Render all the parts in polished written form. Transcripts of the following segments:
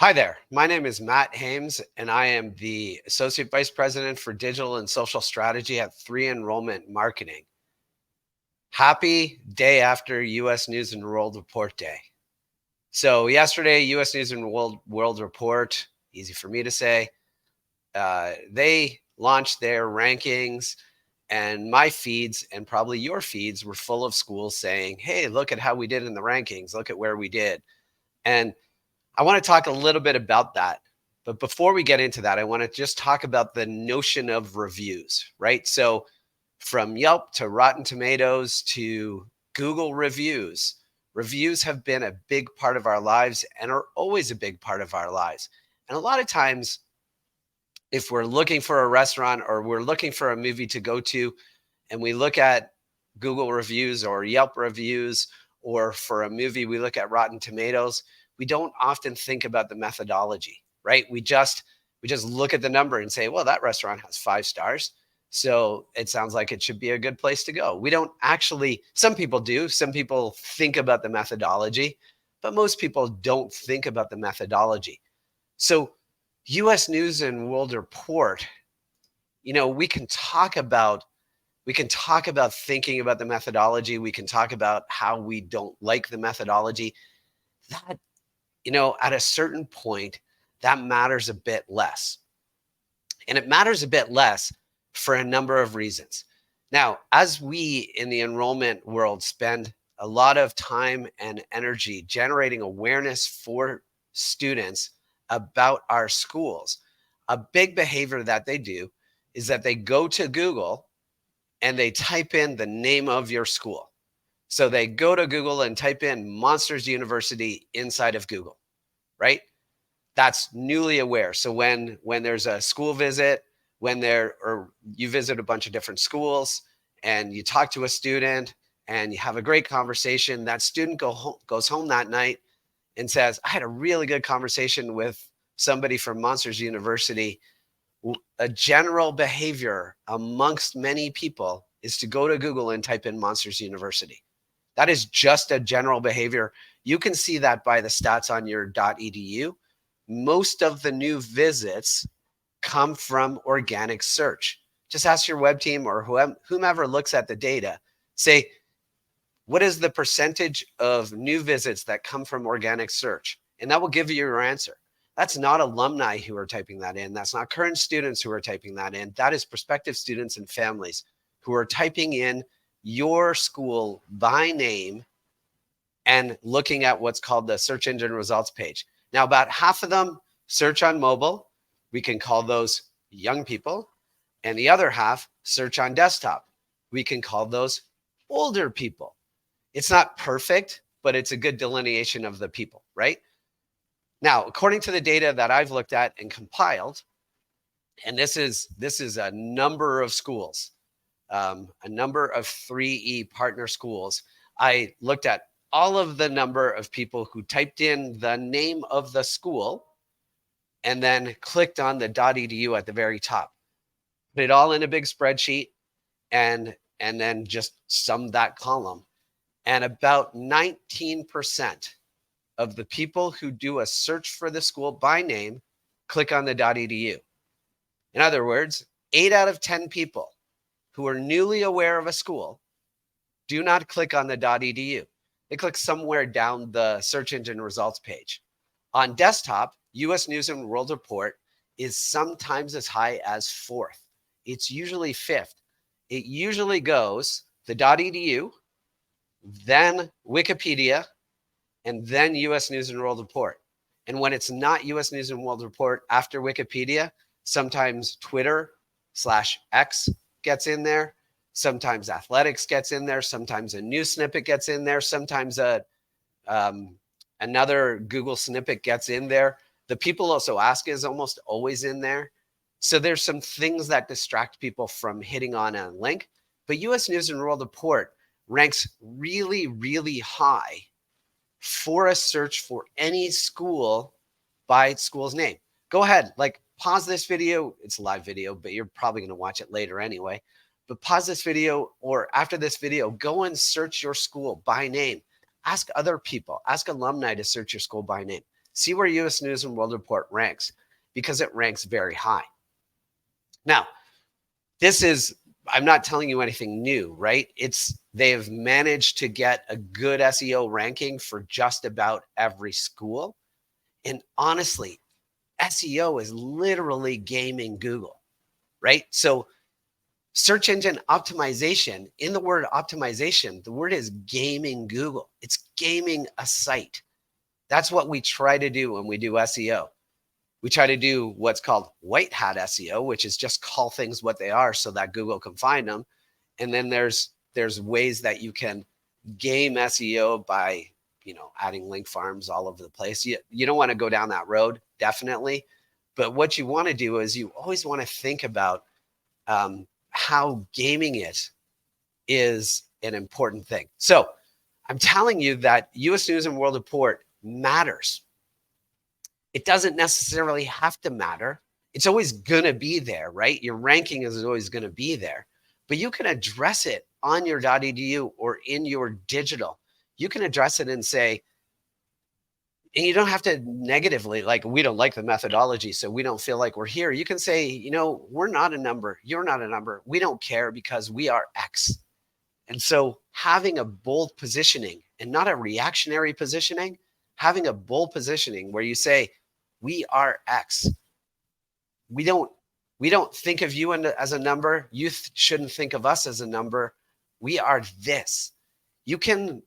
Hi there. My name is Matt Hames, and I am the Associate Vice President for Digital and Social Strategy at 3 Enrollment Marketing. Happy day after US News and World Report Day. So yesterday, US News and World Report, easy for me to say, they launched their rankings, and my feeds and probably your feeds were full of schools saying, hey, look at how we did in the rankings. Look at where we did. And I want to talk a little bit about that. But before we get into that, I want to just talk about the notion of reviews, right? So from Yelp to Rotten Tomatoes to Google reviews, reviews have been a big part of our lives and are always a big part of our lives. And a lot of times, if we're looking for a restaurant or we're looking for a movie to go to, and we look at Google reviews or Yelp reviews, or for a movie, we look at Rotten Tomatoes, we don't often think about the methodology, right? We just look at the number and say, well, that restaurant has 5 stars. So it sounds like it should be a good place to go. We don't actually, some people do, some people think about the methodology, but most people don't think about the methodology. So US News and World Report, we can talk about thinking about the methodology. We can talk about how we don't like the methodology. That, at a certain point, that matters a bit less. And it matters a bit less for a number of reasons. Now, as we in the enrollment world spend a lot of time and energy generating awareness for students about our schools, a big behavior that they do is that they go to Google and they type in the name of your school. So they go to Google and type in Monsters University inside of Google, right? That's newly aware. So when there's a school visit, or you visit a bunch of different schools and you talk to a student and you have a great conversation, that student goes home that night and says, I had a really good conversation with somebody from Monsters University. A general behavior amongst many people is to go to Google and type in Monsters University. That is just a general behavior. You can see that by the stats on your .edu. Most of the new visits come from organic search. Just ask your web team or whomever looks at the data, say, what is the percentage of new visits that come from organic search? And that will give you your answer. That's not alumni who are typing that in. That's not current students who are typing that in. That is prospective students and families who are typing in your school by name and looking at what's called the search engine results page. Now, about half of them search on mobile. We can call those young people. And the other half search on desktop. We can call those older people. It's not perfect, but it's a good delineation of the people, right? Now, according to the data that I've looked at and compiled, and this is a number of schools, a number of 3E partner schools. I looked at all of the number of people who typed in the name of the school and then clicked on the .edu at the very top. Put it all in a big spreadsheet and then just summed that column. And about 19% of the people who do a search for the school by name click on the .edu. In other words, 8 out of 10 people who are newly aware of a school do not click on the .edu. They click somewhere down the search engine results page. On desktop, US News and World Report is sometimes as high as 4th. It's usually 5th. It usually goes the .edu, then Wikipedia, and then US News and World Report. And when it's not US News and World Report after Wikipedia, sometimes Twitter/X gets in there. Sometimes athletics gets in there. Sometimes a news snippet gets in there. Sometimes another Google snippet gets in there. The people also ask is almost always in there. So there's some things that distract people from hitting on a link. But US News and World Report ranks really, really high for a search for any school by school's name. Go ahead, pause this video. It's a live video, but you're probably going to watch it later anyway. But pause this video, or after this video, go and search your school by name. Ask other people, ask alumni to search your school by name. See where US News and World Report ranks, because it ranks very high. Now, I'm not telling you anything new, right? They have managed to get a good SEO ranking for just about every school. And honestly, SEO is literally gaming Google, right? So search engine optimization, in the word optimization, the word is gaming Google. It's gaming a site. That's what we try to do when we do SEO. We try to do what's called white hat SEO, which is just call things what they are so that Google can find them. And then there's ways that you can game SEO by, adding link farms all over the place. You don't want to go down that road, definitely. But what you want to do is you always want to think about how gaming it is an important thing. So I'm telling you that US News and World Report matters. It doesn't necessarily have to matter. It's always going to be there, right? Your ranking is always going to be there, but you can address it on your .edu or in your digital. You can address it and say, and you don't have to negatively, like, we don't like the methodology, so we don't feel like we're here. You can say, we're not a number. You're not a number. We don't care because we are X. And so having a bold positioning and not a reactionary positioning, having a bold positioning where you say, we are X. We don't think of you as a number. You shouldn't think of us as a number. We are this. You can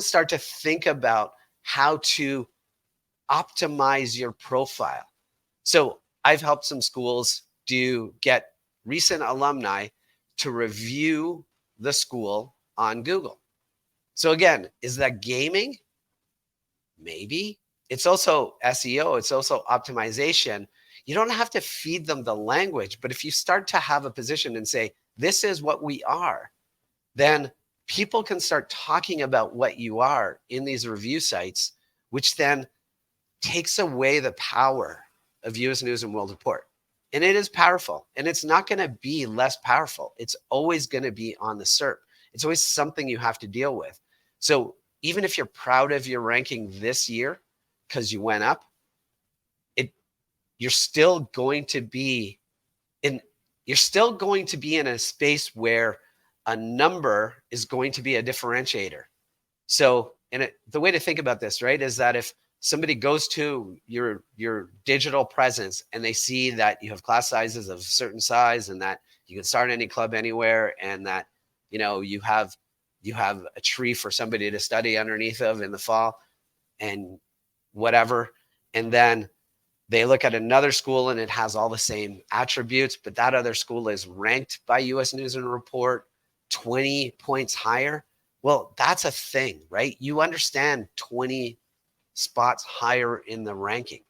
start to think about how to optimize your profile. So I've helped some schools get recent alumni to review the school on Google. So again, is that gaming? Maybe. It's also SEO. It's also optimization. You don't have to feed them the language, but if you start to have a position and say, this is what we are, then people can start talking about what you are in these review sites, which then takes away the power of US News and World Report. And it is powerful, and it's not going to be less powerful. It's always going to be on the SERP. It's always something you have to deal with. So even if you're proud of your ranking this year because you went up, you're still going to be in a space where a number is going to be a differentiator. So, the way to think about this, right, is that if somebody goes to your digital presence and they see that you have class sizes of a certain size and that you can start any club anywhere and that, you have a tree for somebody to study underneath of in the fall and whatever, and then they look at another school and it has all the same attributes, but that other school is ranked by US News and Report 20 points higher. Well, that's a thing, right? You understand 20 spots higher in the ranking.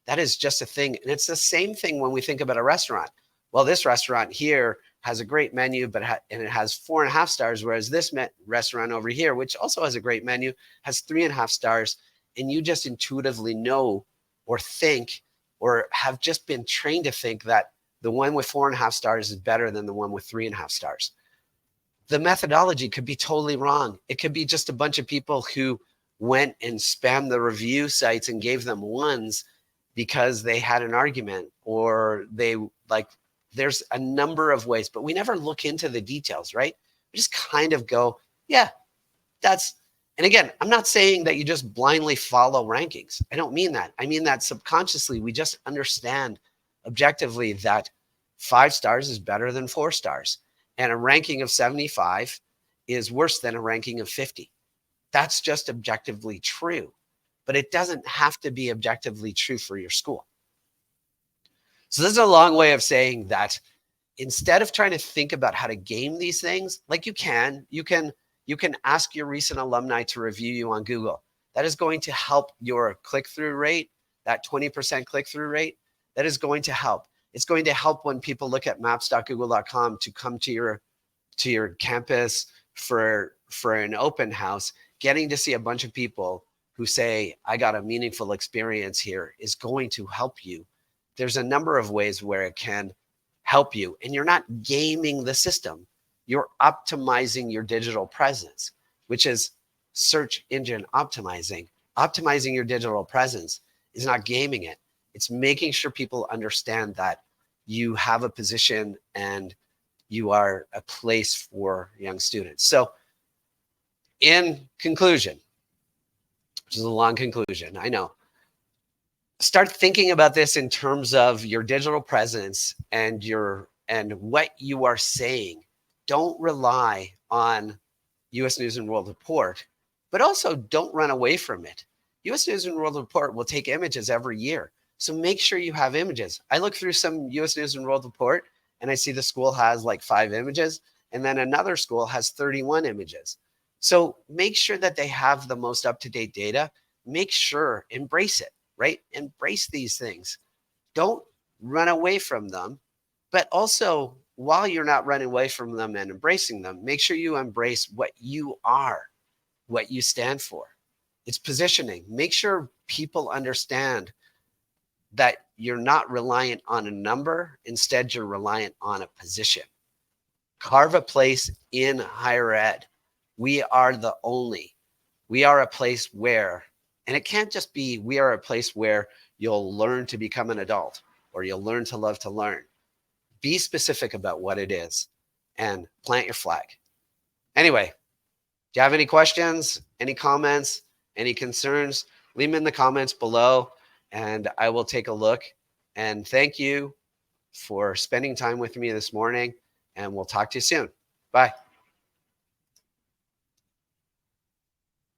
That is just a thing. And it's the same thing when we think about a restaurant. Well, this restaurant here has a great menu, and it has 4.5 stars, whereas this restaurant over here, which also has a great menu, has 3.5 stars. And you just intuitively know or think or have just been trained to think that the one with 4.5 stars is better than the one with 3.5 stars. The methodology could be totally wrong. It could be just a bunch of people who went and spammed the review sites and gave them ones because they had an argument, or there's a number of ways, but we never look into the details, right? We just kind of go, yeah, and again, I'm not saying that you just blindly follow rankings. I don't mean that. I mean that subconsciously, we just understand objectively that 5 stars is better than 4 stars. And a ranking of 75 is worse than a ranking of 50. That's just objectively true. But it doesn't have to be objectively true for your school. So this is a long way of saying that instead of trying to think about how to game these things, like you can ask your recent alumni to review you on Google. That is going to help your click-through rate, that 20% click-through rate. That is going to help. It's going to help when people look at maps.google.com to come to your campus for an open house. Getting to see a bunch of people who say, I got a meaningful experience here, is going to help you. There's a number of ways where it can help you, and you're not gaming the system. You're optimizing your digital presence, which is search engine optimizing your digital presence. is not gaming it. It's making sure people understand that you have a position and you are a place for young students. So in conclusion, which is a long conclusion, I know, start thinking about this in terms of your digital presence and what you are saying. Don't rely on US News and World Report, but also don't run away from it. US News and World Report will take images every year. So make sure you have images. I look through some US News and World Report and I see the school has like 5 images and then another school has 31 images. So make sure that they have the most up-to-date data. Make sure, embrace it, right? Embrace these things. Don't run away from them, but also while you're not running away from them and embracing them, make sure you embrace what you are, what you stand for. It's positioning. Make sure people understand that you're not reliant on a number. Instead, you're reliant on a position. Carve a place in higher ed. We are the only. We are a place where, and it can't just be, we are a place where you'll learn to become an adult or you'll learn to love to learn. Be specific about what it is and plant your flag. Anyway, do you have any questions, any comments, any concerns? Leave them in the comments below and I will take a look. And thank you for spending time with me this morning, and we'll talk to you soon. Bye.